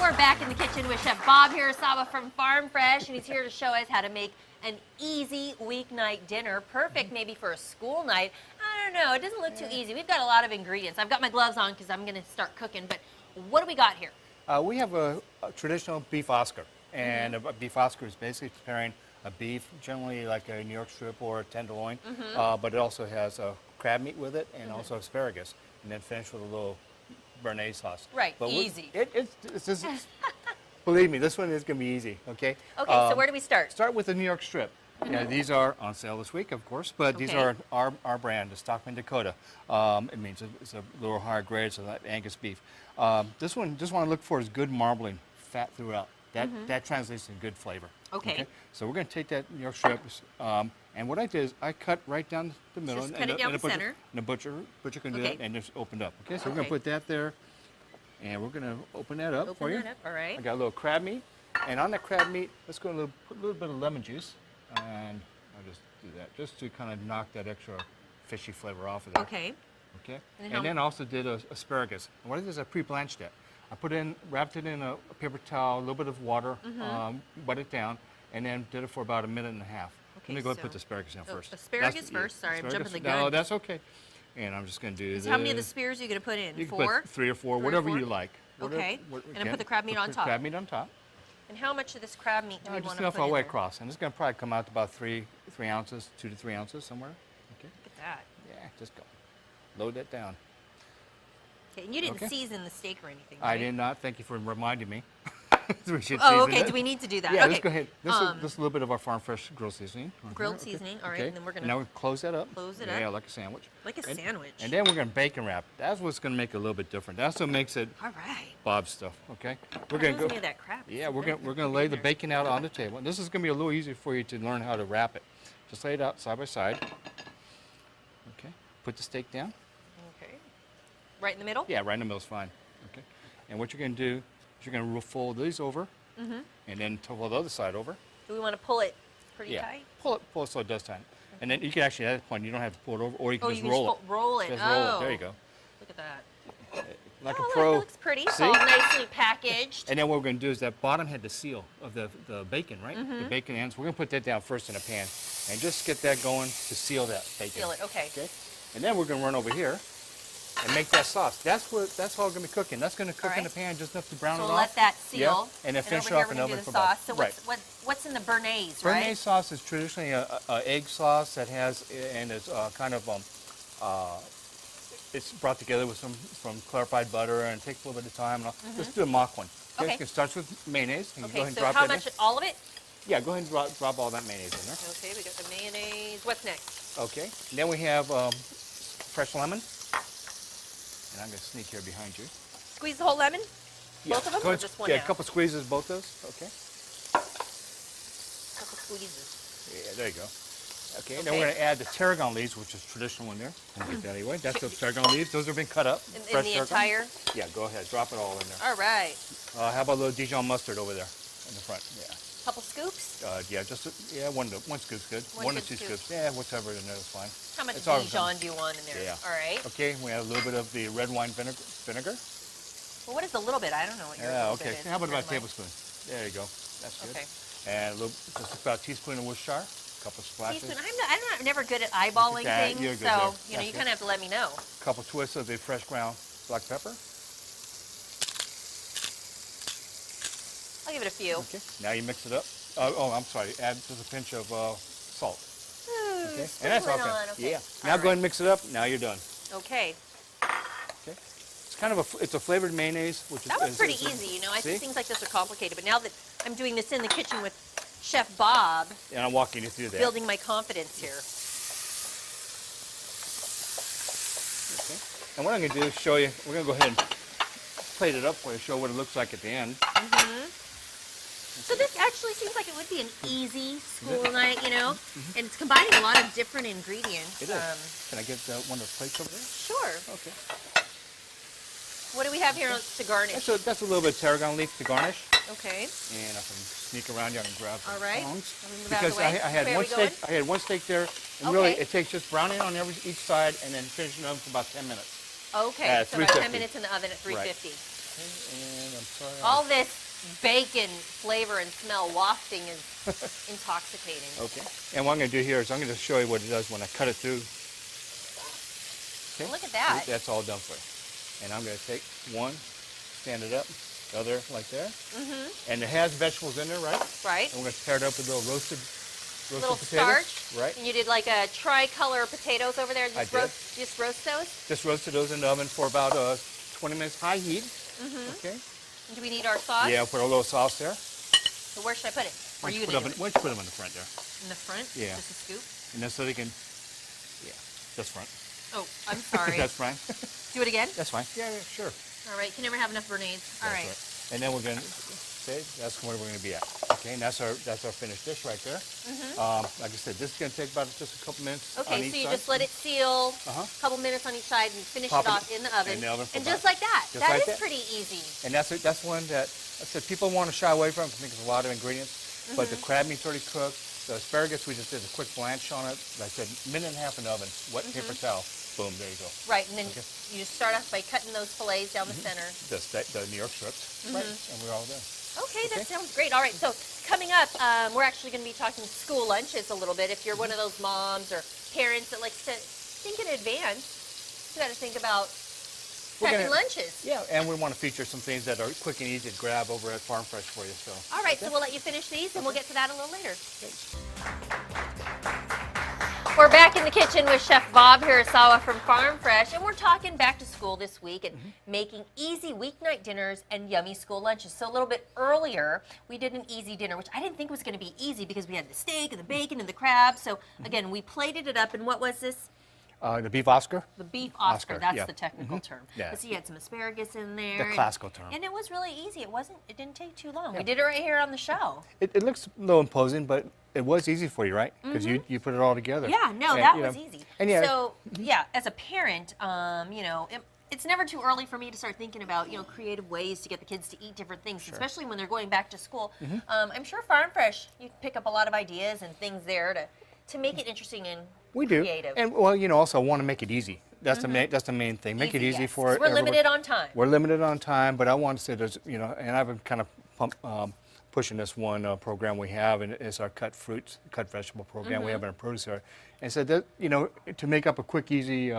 We're back in the kitchen with Chef Bob Hirasawa from Farm Fresh, and he's here to show us how to make an easy weeknight dinner. Perfect maybe for a school night. I don't know, it doesn't look too easy. We've got a lot of ingredients. I've got my gloves on because I'm going to start cooking, but what do we got here? We have a traditional beef Oscar, and a beef Oscar is basically preparing a beef, generally like a New York strip or a tenderloin, but it also has crab meat with it and also asparagus, and then finish with a little béarnaise sauce. Right, but easy. It's just, believe me, this one is going to be easy, okay? Okay, so where do we start? Start with the New York strip. Yeah, these are on sale this week, of course, but these are our brand, the Stockman Dakota. It means it's a little higher grade, so that Angus beef. This one, just want to look for is good marbling, fat throughout. That translates to good flavor. Okay. So we're going to take that New York strip, and what I did is I cut right down the middle. Just cut it down the center. And the butcher can do that and just opened up. Okay, so we're going to put that there, and we're going to open that up for you. Open that up, all right. I got a little crab meat, and on that crab meat, let's go put a little bit of lemon juice, and I'll just do that, just to kind of knock that extra fishy flavor off of there. Okay. Okay. And then I also did asparagus. And what I did is I pre-blanched it. I wrapped it in a paper towel, a little bit of water, wet it down, and then did it for about a minute and a half. Okay, Let me go ahead and put the asparagus down first. Asparagus first? Sorry, I'm jumping the gun. No, that's okay. And I'm just going to do this. How many of the spears are you going to put in? You can 4? put 3 or 4, whatever you like. Okay. And then put the crab meat on top. Crab meat on top. And how much of this crab meat do we want to put in? Just enough all the way across. And it's going to probably come out to about 3 ounces, 2 to 3 ounces somewhere. Okay. Look at that. Yeah, just go. Load that down. Okay, and you didn't season the steak or anything, right? I did not. Thank you for reminding me. We should okay. season it. Do we need to do that? Yeah, okay. let's go ahead. This is a little bit of our Farm Fresh grilled seasoning. Grilled seasoning, all right. Okay. And then we're going to now we close that up. Close it up. Yeah, like a sandwich. Like a sandwich. And then we're going to bacon wrap. That's what's going to make it a little bit different. That's what makes it all right. Bob stuff. Okay. We're going to go. That crab. Yeah, we're going to lay the bacon out on the table. And this is going to be a little easier for you to learn how to wrap it. Just lay it out side by side. Okay. Put the steak down. Okay. Right in the middle? Yeah, right in the middle is fine. Okay. And what you're going to do is you're going to fold these over, and then fold the other side over. Do we want to pull it pretty tight? Pull it so it does tighten. And then you can actually, at that point, you don't have to pull it over, or you can just you roll just roll it. Just roll it. There you go. Look at that. Like a pro. That looks pretty. It's all nicely packaged. And then what we're going to do is that bottom had the seal of the bacon, right? The bacon ends. We're going to put that down first in a pan, and just get that going to seal that bacon. Seal it, okay. And then we're going to run over here and make that sauce. That's all going to be cooking. That's going to cook in the pan just enough to brown it off. So let that seal. Yeah. And then finish off in the oven for about. So what's in the béarnaise, right? Béarnaise sauce is traditionally a egg sauce that has, and it's kind of it's brought together with some clarified butter, and it takes a little bit of time. Let's do a mock one. Okay. It starts with mayonnaise. And go ahead and drop how much? All of it? Yeah, go ahead and drop all that mayonnaise in there. Okay, we got the mayonnaise. What's next? Okay. And then we have fresh lemon. And I'm going to sneak here behind you. Squeeze the whole lemon? Yeah. Both of them or just one? Yeah, a couple squeezes, both those. Okay. Couple squeezes. Yeah, there you go. Okay, and then we're going to add the tarragon leaves, which is traditional in there. Let me get that anyway. That's the tarragon leaves. Those have been cut up. In the entire? Yeah, go ahead. Drop it all in there. All right. How about a little Dijon mustard over there in the front? Yeah. Couple scoops? Yeah, one scoop's good. One or two scoops. Yeah, whatever in there is fine. How much Dijon do you want in there? Yeah. All right. Okay, we have a little bit of the red wine vinegar. Well, what is a little bit? I don't know what your okay. How about a tablespoon? There you go. That's good. Okay. And just about a teaspoon of Worcestershire. A couple splashes. I'm never good at eyeballing things, so you kind of have to let me know. A couple twists of the fresh ground black pepper. I'll give it a few. Okay. Now you mix it up. I'm sorry. Add just a pinch of salt. Okay. And that's all. Okay. Yeah. Now go ahead and mix it up. Now you're done. Okay. Okay. It's kind of a flavored mayonnaise, which that was pretty easy. You know, I think things like this are complicated, but now that I'm doing this in the kitchen with Chef Bob, and I'm walking you through that, building my confidence here. Okay. And what I'm going to do is show you. We're going to go ahead and plate it up for you, show what it looks like at the end. So this actually seems like it would be an easy school night, you know, and it's combining a lot of different ingredients. It is. Can I get one of the plates over there? Sure. Okay. What do we have here to garnish? That's a little bit of tarragon leaf to garnish. Okay. And I can sneak around here and grab some tongs. Because I had one steak. I had one steak there, and really it takes just browning on each side and then finishing them for about 10 minutes. Okay. So about 10 minutes in the oven at 350. Right. And I'm sorry. All this bacon flavor and smell wafting is intoxicating. Okay. And what I'm going to do here is I'm going to show you what it does when I cut it through. Okay. Look at that. That's all done for you. And I'm going to take one, stand it up, the other like there. And it has vegetables in there, right? Right. And we're going to pair it up with a little roasted Little potatoes. starch. Right. And you did like a tricolor potatoes over there. I did. Just roast those? Just roasted those in the oven for about 20 minutes high heat. Okay. Do we need our sauce? Yeah, put a little sauce there. So where should I put it? Where you Why gonna don't you put them in the front there? in the front? Yeah. Just a scoop? And then so they can, yeah, that's front. Oh, I'm sorry. That's fine. Do it again? That's fine. Yeah, sure. All right. You can never have enough grenades. All That's right. And then we're going to, okay, that's where we're going to be at. Okay, and that's our finished dish right there. Like I said, this is going to take about just a couple minutes on Okay, each so you side. just let it seal, Uh-huh. a couple minutes on each side, and finish Pop it it off in the oven. in the oven for And about- just like that. just That like is that. pretty easy. And that's one that I said people want to shy away from because there's a lot of ingredients. But the crab meat's already cooked. The asparagus, we just did a quick blanch on it. Like I said, minute and a half in the oven. Wet paper towel. Boom, there you go. Right, and then Okay. you just start off by cutting those fillets down the center. The New York strips. Right. And we're all done. Okay, that Okay. sounds great. All right, so coming up, we're actually going to be talking school lunches a little bit. If you're one of those moms or parents that likes to think in advance, you got to think about We're packing gonna- lunches. Yeah, and we want to feature some things that are quick and easy to grab over at Farm Fresh for you. So. All right, so we'll let you finish these, and we'll get to that a little later. We're back in the kitchen with Chef Bob Hirasawa from Farm Fresh, and we're talking back to school this week and making easy weeknight dinners and yummy school lunches. So a little bit earlier, we did an easy dinner, which I didn't think was going to be easy because we had the steak and the bacon and the crab. So again, we plated it up, and what was this? The beef Oscar. The beef Oscar, that's yeah. the technical term. Yeah. But so you had some asparagus in there. The classical term. And it was really easy. It didn't take too long. We did it right here on the show. It looks a little imposing, but it was easy for you, right? Because you put it all together. Yeah, no, And, that you was know, easy. And yeah, So, yeah, as a parent, it's never too early for me to start thinking about, creative ways to get the kids to eat different things, especially when they're going back to school. I'm sure Farm Fresh, you pick up a lot of ideas and things there to make it interesting and we do. creative. And well, also want to make it easy. That's the main thing. Make it easy yes. for it. We're limited on time. We're limited on time, but I want to say there's, and I've been kind of pushing this one program we have, and it's our cut vegetable program we have in our produce area. And so that, to make up a quick, easy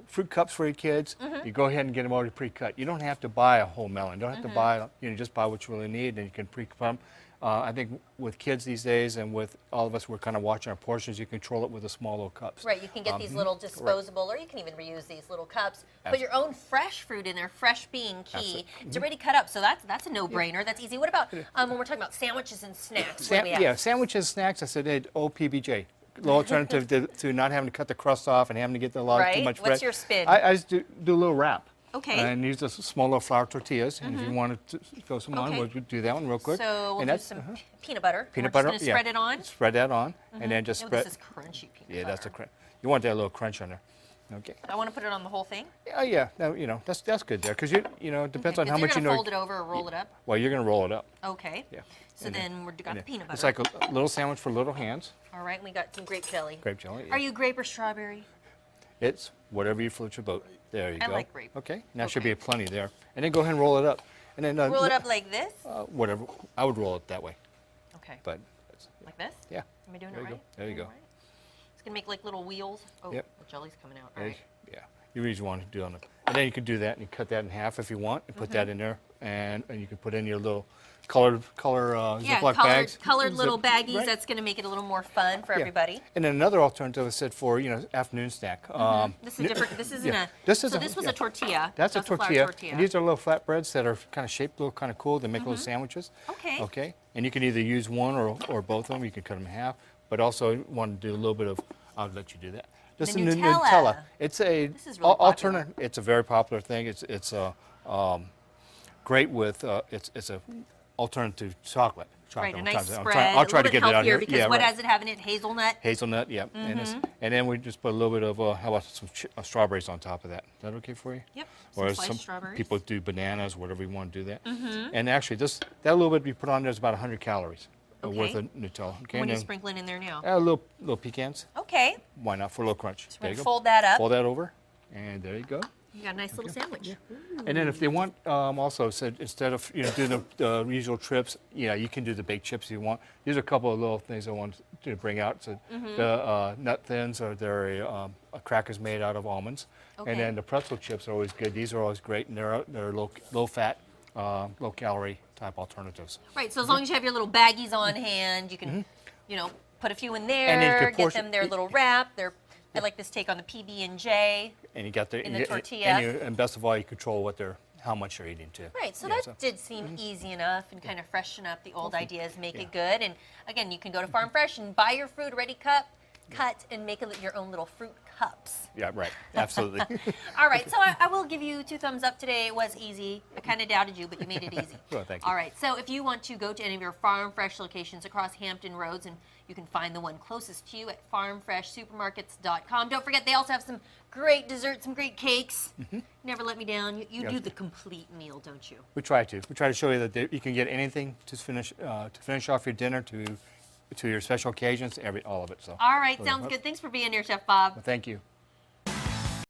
fruit cups for your kids, you go ahead and get them already pre-cut. You don't have to buy a whole melon. You don't have to buy, just buy what you really need, and you can pre-cut them. I think with kids these days and with all of us, we're kind of watching our portions. You control it with the small little cups. Right, you can get these little disposable, or you can even reuse these little cups. Put your own fresh fruit in there, fresh being key. It's already cut up, so that's a no-brainer. That's easy. What about when we're talking about sandwiches and snacks? What do we have? Yeah, sandwiches, snacks. I said, PBJ. Little alternative to not having to cut the crust off and having to get too much bread. What's your spin? I just do a little wrap. Okay. And use the small little flour tortillas. And if you want to throw some on, we'll do that one real quick. So we'll and do some peanut butter. Peanut We're butter. just going to spread it on. Spread that on, and then just spread. This is crunchy peanut butter. Yeah, that's a crunch. You want that little crunch on there. Okay. I want to put it on the whole thing. Yeah. Now, that's good there because it depends on how much you know. You're going to fold it over or roll it up. Well, you're going to roll it up. Okay. Yeah. So then we've got the peanut butter. It's like a little sandwich for little hands. All right, we got some grape jelly. Grape jelly. Yeah. Are you grape or strawberry? It's whatever you float your boat. There you go. I like grape. Okay. Now should be plenty there. And then go ahead and roll it up. And then Roll it up like this? whatever. I would roll it that way. Okay. But Like this? yeah. Am I doing There it you right? go. There you go. All right. It's going to make like little wheels. Oh, Yep. the jelly's coming out. All right. Yeah. You really want to do on it. And then you can do that and you cut that in half if you want and put that in there. And you can put in your little color Yeah, Ziploc bags. colored little baggies. Right. That's going to make it a little more fun for Yeah. everybody. And then another alternative is said for afternoon snack. This is different. This isn't yeah. a. So this was a tortilla. That's a flour tortilla. And these are little flatbreads that are kind of shaped, little kind of cool. They make little sandwiches. Okay. Okay. And you can either use one or both of them. You can cut them in half. But also want to do a little bit of. I'll let you do that. Just The a Nutella. It's a This is really alternate. It's a very popular thing. It's great with it's a alternative to chocolate. Right, a I'm nice trying- spread. I'll try a to little bit get it out healthier here. because Yeah, what right. does it have in it? Hazelnut. Hazelnut, yeah. And then we just put a little bit of, how about some strawberries on top of that? Is that okay for you? Yep. Or Some sliced strawberries. people do bananas, whatever you want to do that. And actually, that little bit you put on there is about 100 calories worth of Nutella. Okay. What are you and sprinkling in there now? then, little pecans. Okay. Why not for a little crunch? So There we're you going to go. fold that up. Fold that over, and there you go. You got a nice little sandwich. And then if they want, also, so instead of doing the usual trips, you can do the baked chips if you want. These are a couple of little things I want to bring out. So the nut thins are crackers made out of almonds, and then the pretzel chips are always good. These are always great, and they're low fat, low calorie type alternatives. Right. So as long as you have your little baggies on hand, you can, put a few in there. And then you can get them their little wrap. I like this take on the PB&J. And you got the tortilla. and best of all, you control how much you're eating too. Right, so that did seem easy enough and kind of freshen up the old ideas, make it good. And again, you can go to Farm Fresh and buy your fruit already cut, and make your own little fruit cups. Yeah, right, absolutely. All right, so I will give you 2 thumbs up today. It was easy. I kind of doubted you, but you made it easy. Well, thank you. All right, so if you want to go to any of your Farm Fresh locations across Hampton Roads, and you can find the one closest to you at farmfreshsupermarkets.com. Don't forget, they also have some great desserts, some great cakes. Never let me down. You do the complete meal, don't you? We try to. We try to show you that you can get anything to finish off your dinner to your special occasions, all of it. So. All right, sounds good. Thanks for being here, Chef Bob. Well, thank you.